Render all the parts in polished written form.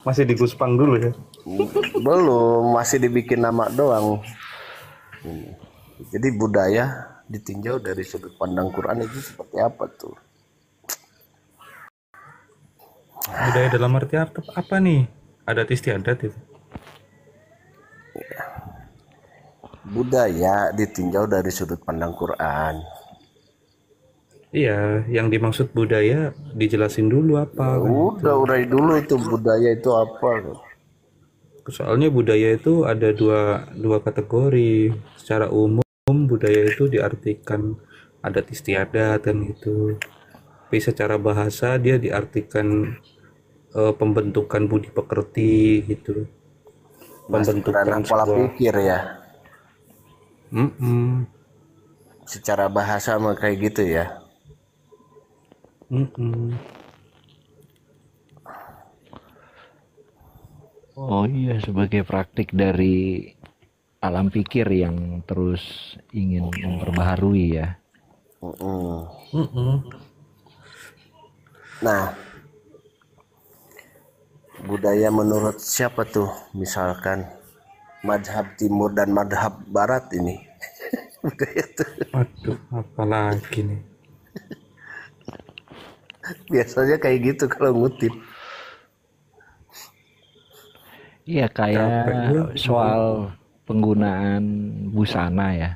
Masih di Guspang dulu ya. Belum, masih dibikin nama doang. Jadi budaya ditinjau dari sudut pandang Quran itu seperti apa tuh? Budaya dalam arti apa nih? Adat istiadat itu. Budaya ditinjau dari sudut pandang Quran. Iya, yang dimaksud budaya dijelasin dulu apa kan gitu. Udah urai dulu itu budaya itu apa? Soalnya budaya itu ada dua kategori. Secara umum budaya itu diartikan adat istiadat dan gitu. Tapi secara bahasa dia diartikan pembentukan budi pekerti gitu. Masuk ke ranah Pembentukan pola sebuah. pikir ya. Mm-mm, Secara bahasa mah kayak gitu ya. mm-mm. Oh iya, sebagai praktik dari alam pikir yang terus ingin memperbaharui ya. Mm-mm. Mm-mm. Nah, budaya menurut siapa tuh? Misalkan madhab timur dan madhab barat ini. Budaya tuh Aduh, apalagi nih. biasanya kayak gitu kalau ngutip. Iya, kayak Capek gue. soal penggunaan busana ya.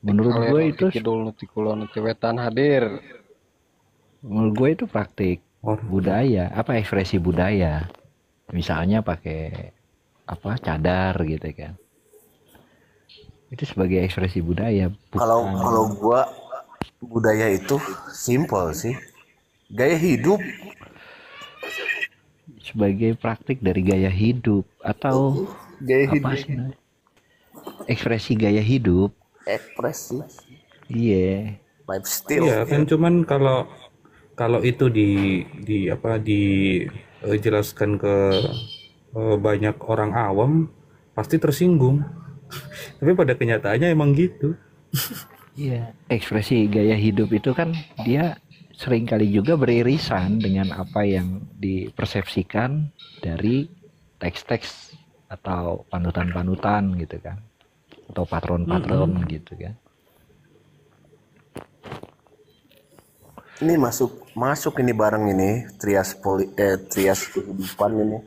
Menurut gue itu Kidul nuti kulon nuti wetan hadir. menurut gue itu praktik Orang budaya, apa ekspresi budaya. Misalnya pakai apa cadar gitu kan. Itu sebagai ekspresi budaya, Kalau bukan kalau gua budaya itu simple sih. Gaya hidup. sebagai praktik dari gaya hidup atau Gaya apa hidup sih namanya? Ekspresi gaya hidup. ekspresi Iya. lifestyle. iya kan cuman kalau kalau itu di apa dijelaskan ke banyak orang awam pasti tersinggung. Tapi pada kenyataannya emang gitu. Iya, ekspresi gaya hidup itu kan dia seringkali juga beririsan dengan apa yang dipersepsikan dari teks-teks atau panutan-panutan gitu kan, atau patron-patron gitu kan. Ini masuk ini bareng ini trias kehidupan ini.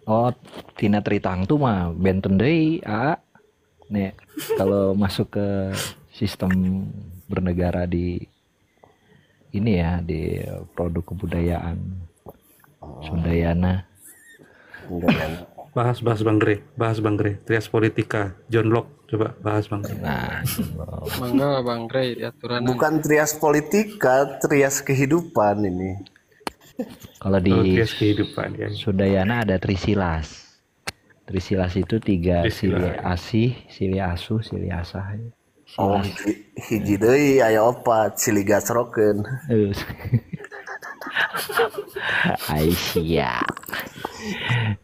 Oh, Tina Tritang tuh mah benten deui, nih kalau masuk ke sistem bernegara di ini ya, di produk kebudayaan Sundayana. Enggak kan? Bahas Bang Gre, Trias Politika, John Locke, coba bahas Bang Gre. Nah, Mangga Bang Grey diaturanan. Bukan trias politika, trias kehidupan ini. kalau Oh, di Trias kehidupan ya. Sundayana ada Trisilas. Trisilas itu 3 Trisilas. silih asih, silih asuh, silih asah. Oh, hiji deui aya opat silih gasrokeun. Aisyah.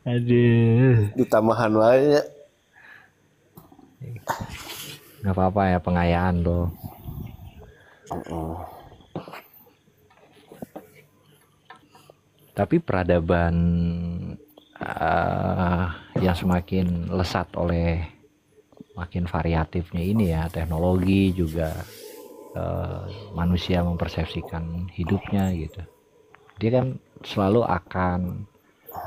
Aduh. Ditamahan wae. Nggak apa-apa ya, pengayaan loh. Tapi peradaban yang semakin lesat oleh makin variatifnya ini ya, teknologi juga manusia mempersepsikan hidupnya gitu. Dia kan selalu akan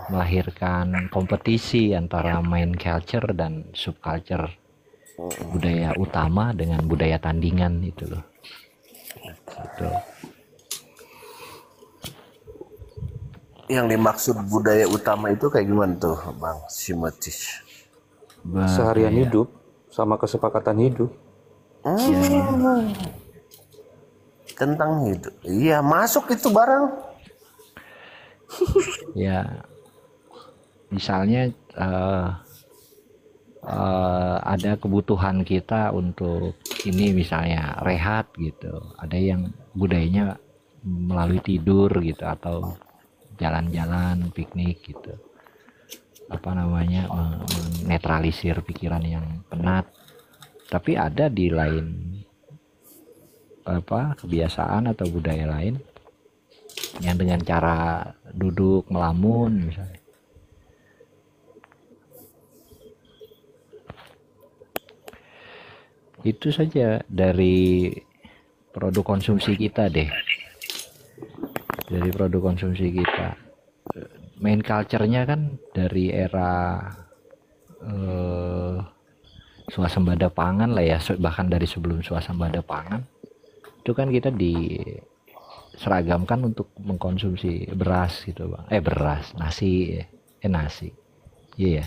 melahirkan kompetisi antara main culture dan subculture, budaya utama dengan budaya tandingan itu loh. Gitu. Yang dimaksud budaya utama itu kayak gimana tuh, Bang Simotis? Seharian hidup sama kesepakatan hidup. Tentang hidup. Iya, masuk itu barang. Ya, misalnya ada kebutuhan kita untuk ini, misalnya rehat gitu. Ada yang budayanya melalui tidur gitu, atau jalan-jalan piknik gitu, apa namanya, menetralisir pikiran yang penat. Tapi ada di lain apa kebiasaan atau budaya lain yang dengan cara duduk melamun misalnya. Itu saja dari produk konsumsi kita deh. Dari produk konsumsi kita. Main culture-nya kan dari era swasembada pangan lah ya, bahkan dari sebelum swasembada pangan. Itu kan kita diseragamkan untuk mengkonsumsi beras gitu bang. Beras, nasi, nasi. Iya ya.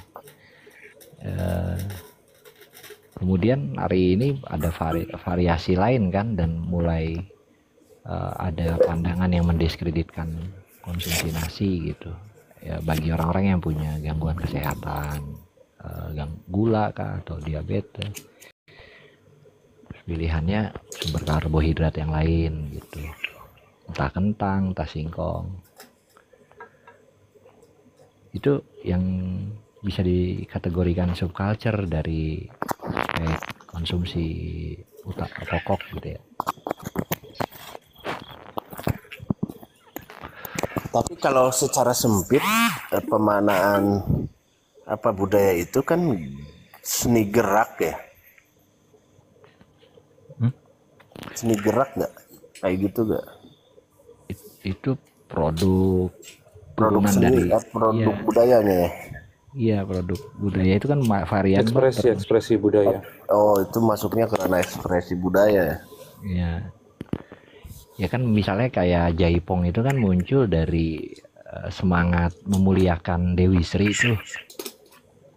Kemudian hari ini ada variasi lain kan, dan mulai ada pandangan yang mendiskreditkan konsumsi nasi gitu. Ya bagi orang-orang yang punya gangguan kesehatan, gula kah atau diabetes. Pilihannya sumber karbohidrat yang lain gitu. Entah kentang, entah singkong. Itu yang bisa dikategorikan subculture dari konsumsi pokok gitu ya. Tapi kalau secara sempit pemanaan budaya itu kan seni gerak ya. Seni gerak nggak kayak gitu nggak? Itu produk Seni, dari produk budayanya ya. Iya, produk budaya itu kan varian Ekspresi budaya. Oh, itu masuknya karena ekspresi budaya. Iya. Ya kan misalnya kayak Jaipong itu kan muncul dari semangat memuliakan Dewi Sri itu.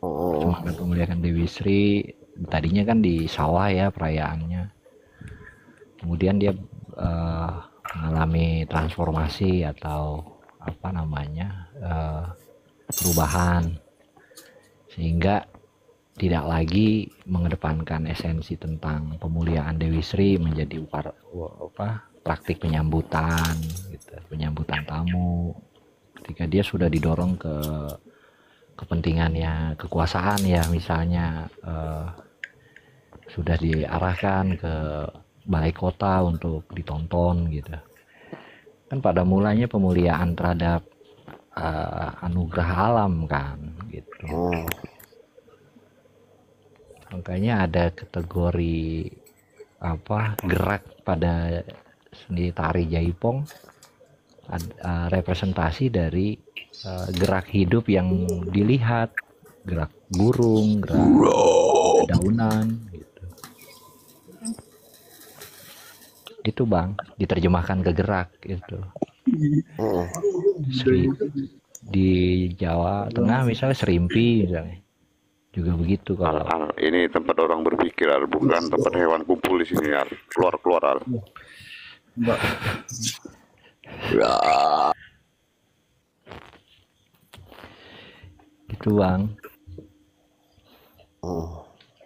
Semangat memuliakan Dewi Sri, tadinya kan di sawah ya perayaannya. Kemudian dia mengalami transformasi atau apa namanya perubahan, sehingga tidak lagi mengedepankan esensi tentang pemuliaan Dewi Sri menjadi praktik penyambutan gitu, penyambutan tamu ketika dia sudah didorong ke kepentingannya kekuasaan ya, misalnya sudah diarahkan ke balai kota untuk ditonton gitu kan. Pada mulanya pemuliaan terhadap anugerah alam kan gitu. Makanya ada kategori gerak pada seni tari Jaipong, representasi dari gerak hidup yang dilihat, gerak burung, gerak dedaunan gitu. Itu bang, diterjemahkan ke gerak gitu. Di Jawa Tengah misalnya serimpi misalnya juga begitu. Kalau ini tempat orang berpikir, bukan tempat hewan kumpul di sini, keluar. Gitu bang.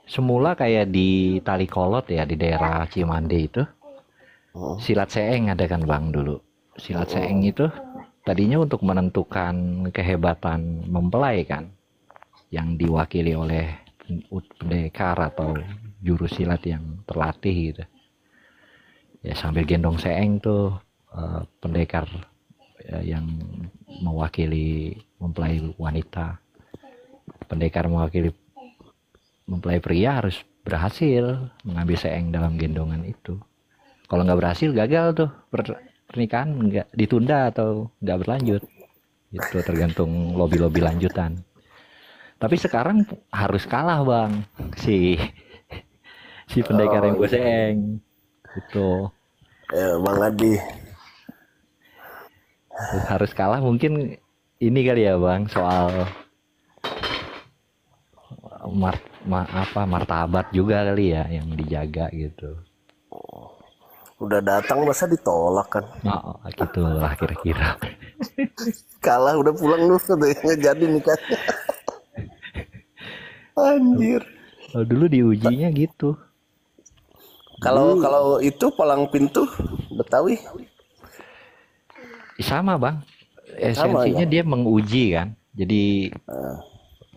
Semula kayak di Talikolot ya, di daerah Cimande itu silat seeng ada kan bang dulu. Silat seeng itu tadinya untuk menentukan kehebatan mempelai kan, yang diwakili oleh pendekar atau juru silat yang terlatih gitu. Ya sambil gendong seeng tuh pendekar yang mewakili mempelai wanita. Pendekar mewakili mempelai pria harus berhasil mengambil seeng dalam gendongan itu. Kalau nggak berhasil gagal tuh pernikahan, nggak ditunda atau nggak berlanjut. Itu tergantung lobby-lobby lanjutan. Tapi sekarang harus kalah bang si pendekar yang goseng itu. Bang Adi Harus kalah mungkin ini kali ya bang, soal martabat juga kali ya yang dijaga gitu. udah datang masa ditolak kan? Oh, gitulah kira-kira. Kalah udah pulang lu nggak jadi nikahnya. Anjir. Oh, dulu diujinya gitu. Kalau itu palang pintu Betawi sama bang, esensinya ya? dia menguji kan. Jadi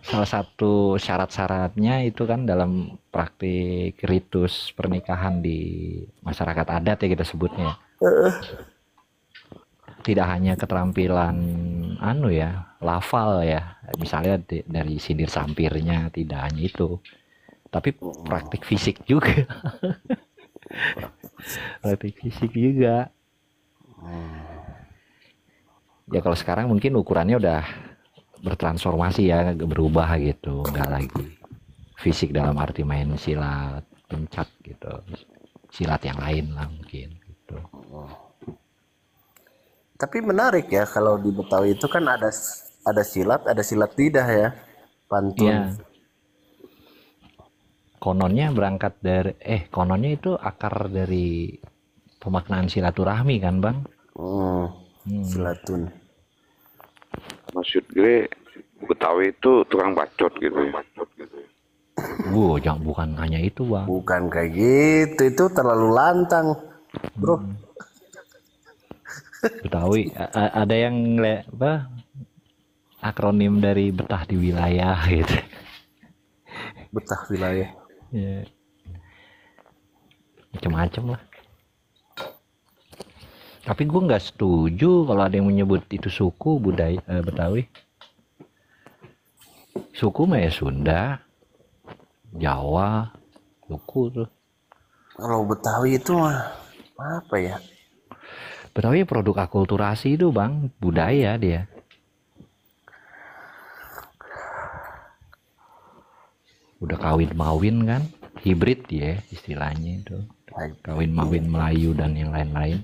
salah satu syarat-syaratnya itu kan dalam praktik ritus pernikahan di masyarakat adat ya kita sebutnya. tidak hanya keterampilan anu ya, lafal ya, misalnya dari sindir sampirnya, tidak hanya itu, tapi praktik fisik juga. Praktik fisik juga. Ya kalau sekarang mungkin ukurannya udah bertransformasi ya, berubah gitu, nggak lagi fisik dalam arti main silat pencak gitu, silat yang lain lah mungkin gitu. Tapi menarik ya kalau di Betawi itu kan ada silat lidah ya, pantun. Iya. Kononnya berangkat dari kononnya itu akar dari pemaknaan silaturahmi kan bang. Silatun. Maksud gue Betawi itu tukang bacot gitu ya. Jangan, bukan hanya itu bang. Bukan kayak gitu, itu terlalu lantang, bro. Betawi ada yang apa akronim dari betah di wilayah gitu. Betah wilayah. Ya. Macam-macam lah. Tapi gue nggak setuju kalau ada yang menyebut itu suku budaya Betawi. Suku mah ya Sunda, Jawa, suku tuh. Kalau Betawi itu mah apa ya? Betawi produk akulturasi itu bang, budaya dia. Udah kawin-mawin kan, hibrid ya istilahnya itu. Kawin-mawin Melayu dan yang lain-lain.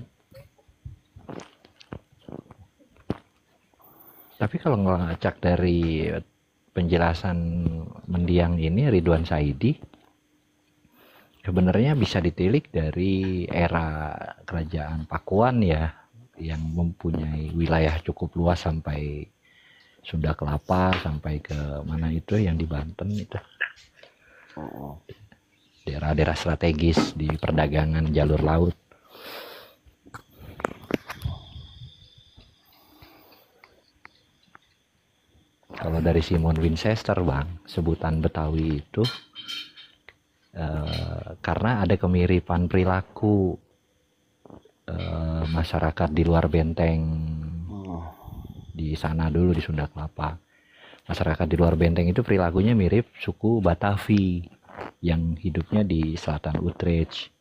Tapi kalau ngelacak dari penjelasan mendiang ini Ridwan Saidi, sebenarnya bisa ditilik dari era kerajaan Pakuan ya, yang mempunyai wilayah cukup luas sampai Sunda Kelapa, sampai ke mana itu yang di Banten itu. Daerah-daerah strategis di perdagangan jalur laut. Kalau dari Simon Winchester bang, sebutan Betawi itu karena ada kemiripan perilaku masyarakat di luar benteng di sana dulu di Sunda Kelapa. Masyarakat di luar benteng itu perilakunya mirip suku Batavi yang hidupnya di selatan Utrecht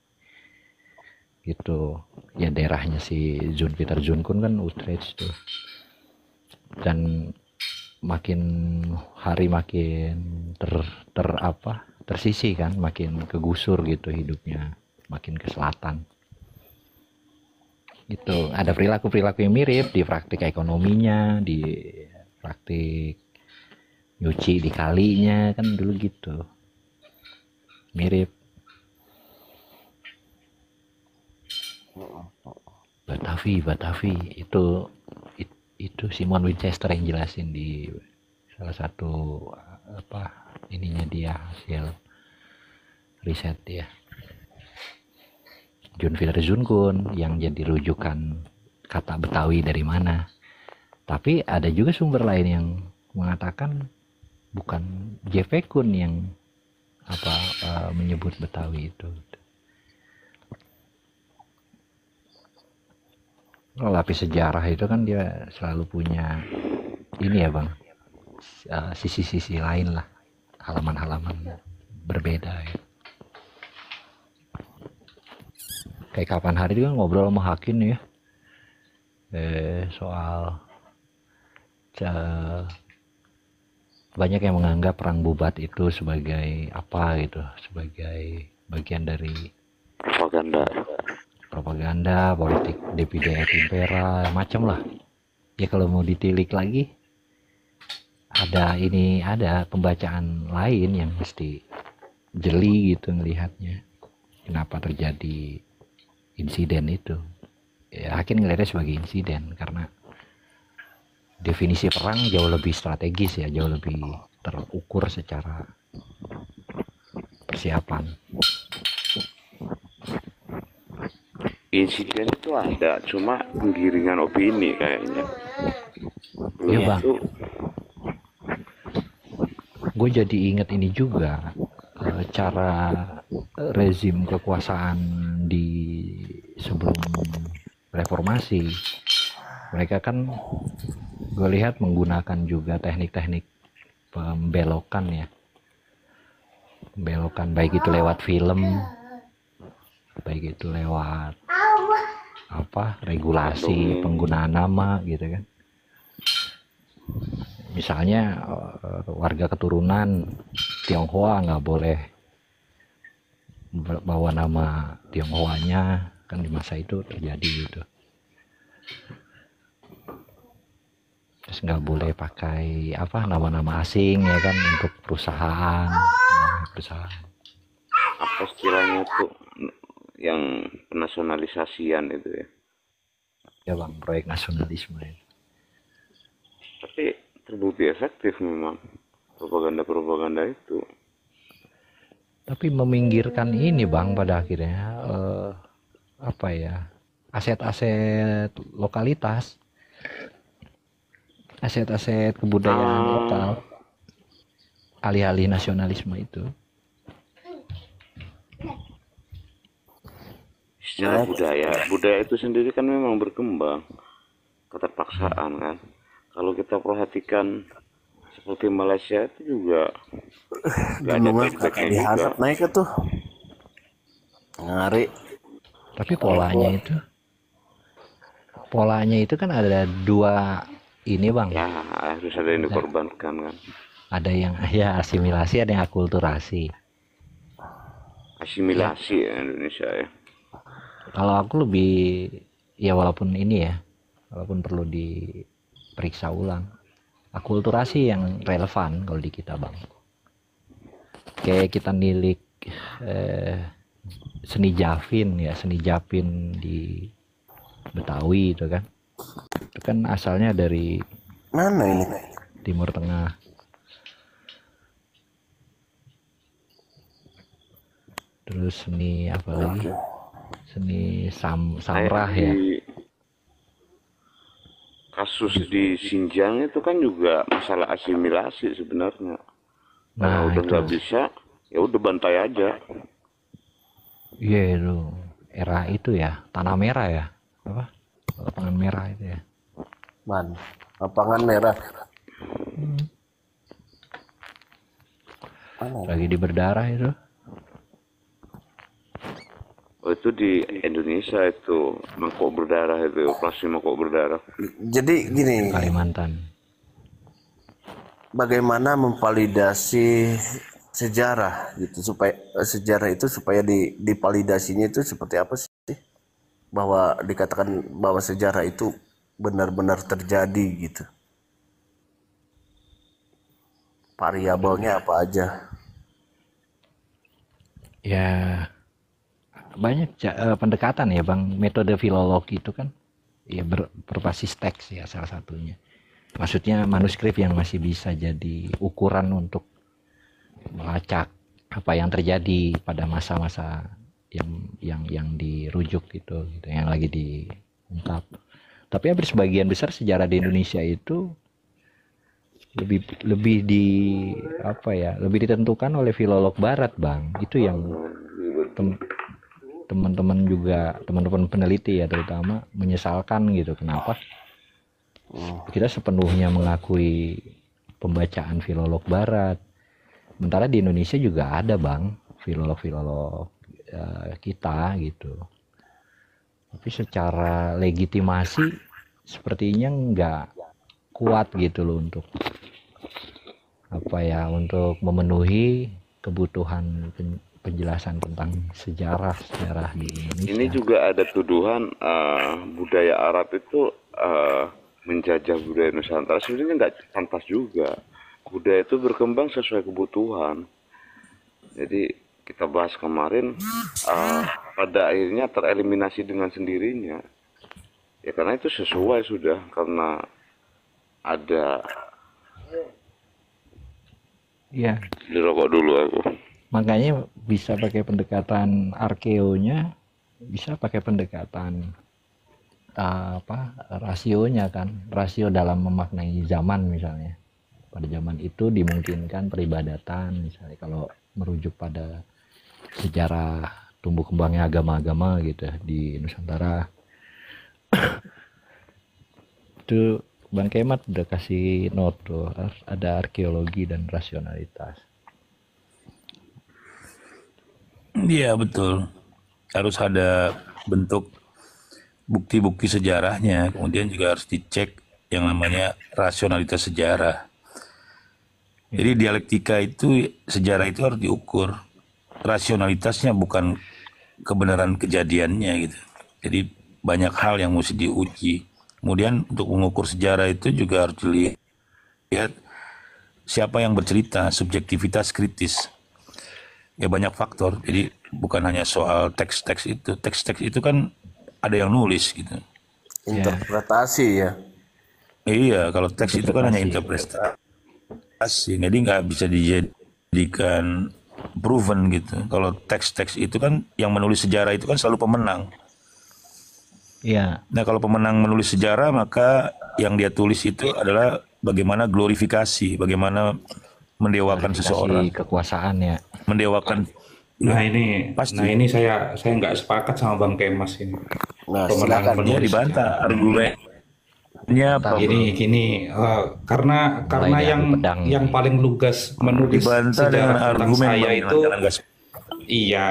gitu ya, daerahnya si Peter Junkun kan Utrecht tuh. Dan makin hari makin tersisih kan, makin kegusur gitu hidupnya, makin ke selatan gitu. Ada perilaku yang mirip di praktik ekonominya, di praktik nyuci di kalinya kan dulu gitu, mirip. Batavi itu Simon Winchester yang jelasin di salah satu ininya dia, hasil riset dia. Peter Junkun yang jadi rujukan kata Betawi dari mana. Tapi ada juga sumber lain yang mengatakan bukan J.P. Kun yang menyebut Betawi itu. Lapis sejarah itu kan dia selalu punya ini ya bang, sisi-sisi lain lah, halaman-halaman berbeda ya. Kayak kapan hari juga ngobrol sama Hakin ya, soal banyak yang menganggap perang Bubat itu sebagai apa gitu, sebagai bagian dari propaganda politik Divide et Impera, macam lah ya. Kalau mau ditilik lagi ada pembacaan lain yang mesti jeli gitu ngelihatnya kenapa terjadi insiden itu ya. Hakin ngelihatnya sebagai insiden karena definisi perang jauh lebih strategis ya, jauh lebih terukur secara persiapan. Insiden itu ada, cuma penggiringan opini kayaknya. Iya bang, gue jadi inget ini juga, cara rezim kekuasaan di sebelum reformasi Mereka kan gue lihat menggunakan juga teknik-teknik pembelokan ya, pembelokan baik itu lewat film, baik itu lewat apa regulasi penggunaan nama gitu kan. Misalnya warga keturunan Tionghoa nggak boleh bawa nama Tionghoanya, kan di masa itu terjadi gitu. Terus nggak boleh pakai apa nama-nama asing ya kan untuk perusahaan. Apa istilahnya tuh yang penasionalisasian itu ya. Ya bang, proyek nasionalisme ya. Tapi terbukti efektif memang propaganda itu. Tapi meminggirkan ini bang pada akhirnya apa ya, aset-aset lokalitas, aset-aset kebudayaan lokal, alih-alih nasionalisme itu. Secara budaya itu sendiri kan memang berkembang, keterpaksaan kan. Kalau kita perhatikan seperti Malaysia itu juga nggak ada Gunungan feedbacknya kakak juga. dihanap naik tuh. Ngari. Tapi polanya itu kan ada dua ini bang. Ya harus ada yang dikorbankan kan. Ada yang ya asimilasi, ada yang akulturasi. Asimilasi ya Indonesia ya. Kalau aku lebih ya walaupun ini ya, walaupun perlu diperiksa ulang, akulturasi yang relevan kalau di kita bang. Kayak kita nilik seni Javin ya, seni Japin di Betawi itu kan. Itu kan asalnya dari Mana ini? Timur Tengah. Terus seni apa lagi? Seni samrah ya. Kasus di Xinjiang itu kan juga masalah asimilasi sebenarnya. Kalau udah nggak bisa, ya udah bantai aja. Iya itu era itu ya, tanah merah ya, apa? Lapangan merah itu ya. Man, lapangan merah. Lagi di berdarah itu. Oh itu di Indonesia itu mangkok berdarah itu, operasi mangkok berdarah. Jadi gini, Kalimantan. bagaimana memvalidasi sejarah gitu supaya sejarah itu supaya dipalidasinya itu seperti apa sih? Bahwa dikatakan bahwa sejarah itu benar-benar terjadi gitu. Variabelnya apa aja? Ya banyak pendekatan ya bang, metode filologi itu kan ya berbasis teks ya salah satunya. Maksudnya manuskrip yang masih bisa jadi ukuran untuk melacak apa yang terjadi pada masa-masa yang dirujuk gitu, yang lagi diungkap. Tapi hampir sebagian besar sejarah di Indonesia itu lebih ditentukan oleh filolog barat bang. Itu yang teman-teman peneliti ya terutama menyesalkan gitu, kenapa kita sepenuhnya mengakui pembacaan filolog barat, sementara di Indonesia juga ada bang filolog kita gitu, tapi secara legitimasi sepertinya nggak kuat gitu loh untuk untuk memenuhi kebutuhan penjelasan tentang sejarah di Indonesia. Ini juga ada tuduhan budaya Arab itu menjajah budaya Nusantara. Sebenarnya nggak pantas juga. Budaya itu berkembang sesuai kebutuhan. Jadi kita bahas kemarin, pada akhirnya tereliminasi dengan sendirinya. Ya karena itu sesuai sudah, karena ada. Iya. Dirokok dulu aku. Makanya bisa pakai pendekatan arkeonya, bisa pakai pendekatan rasionya kan, rasio dalam memaknai zaman misalnya. Pada zaman itu dimungkinkan peribadatan misalnya, kalau merujuk pada sejarah tumbuh kembangnya agama-agama gitu di Nusantara. Itu Bang Kemat udah kasih note tuh, ada arkeologi dan rasionalitas. Iya betul. Harus ada bentuk bukti-bukti sejarahnya. Kemudian juga harus dicek yang namanya rasionalitas sejarah. Jadi dialektika itu, sejarah itu harus diukur. Rasionalitasnya bukan kebenaran kejadiannya gitu. Jadi banyak hal yang mesti diuji. Kemudian untuk mengukur sejarah itu juga harus dilihat siapa yang bercerita, subjektivitas kritis. Ya banyak faktor. Jadi bukan hanya soal teks-teks itu. Teks-teks itu kan ada yang nulis gitu. Interpretasi ya. Iya, kalau teks itu kan hanya interpretasi. Jadi nggak bisa dijadikan proven gitu. Kalau teks-teks itu kan yang menulis sejarah itu kan selalu pemenang. Iya, Nah, kalau pemenang menulis sejarah, maka yang dia tulis itu adalah bagaimana glorifikasi, bagaimana mendewakan seseorang, kekuasaan ya. mendewakan. Nah ini, Pasti. nah ini saya nggak sepakat sama Bang Kemas ini. Nah, Pemenang silakan. Dia penulis dibantah argumennya apa? Gini, karena Mulai yang dari pedang. yang paling lugas menulis Dibantah dengan sejarah tentang argumen saya Bang, itu, jangan gas. iya,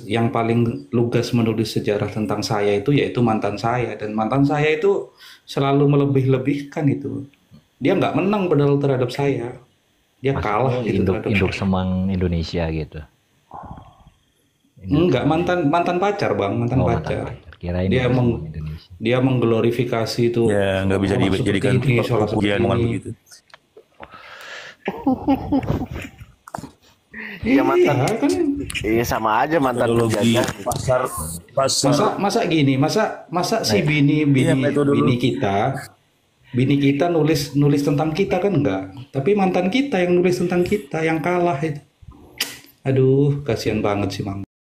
yang paling lugas menulis sejarah tentang saya itu yaitu mantan saya, dan mantan saya itu selalu melebih-lebihkan itu. Dia nggak menang padahal terhadap saya, dia kalah gitu induk terhadap saya. semang Indonesia gitu. Enggak, mantan pacar Bang, mantan Oh, pacar. mantan pacar. Kirain Dia induk meng, semang Indonesia. dia mengglorifikasi itu Ya nggak bisa orang dijadikan seperti ini, salah seperti pujian ini. begitu. Iya mantan. Iya kan, Iya sama aja mantan Metodologi penjajah. pasar masa gini, masa si Iya, metodologi. bini kita nulis tentang kita kan enggak, tapi mantan kita yang nulis tentang kita yang kalah itu. Aduh, kasihan banget sih Mang.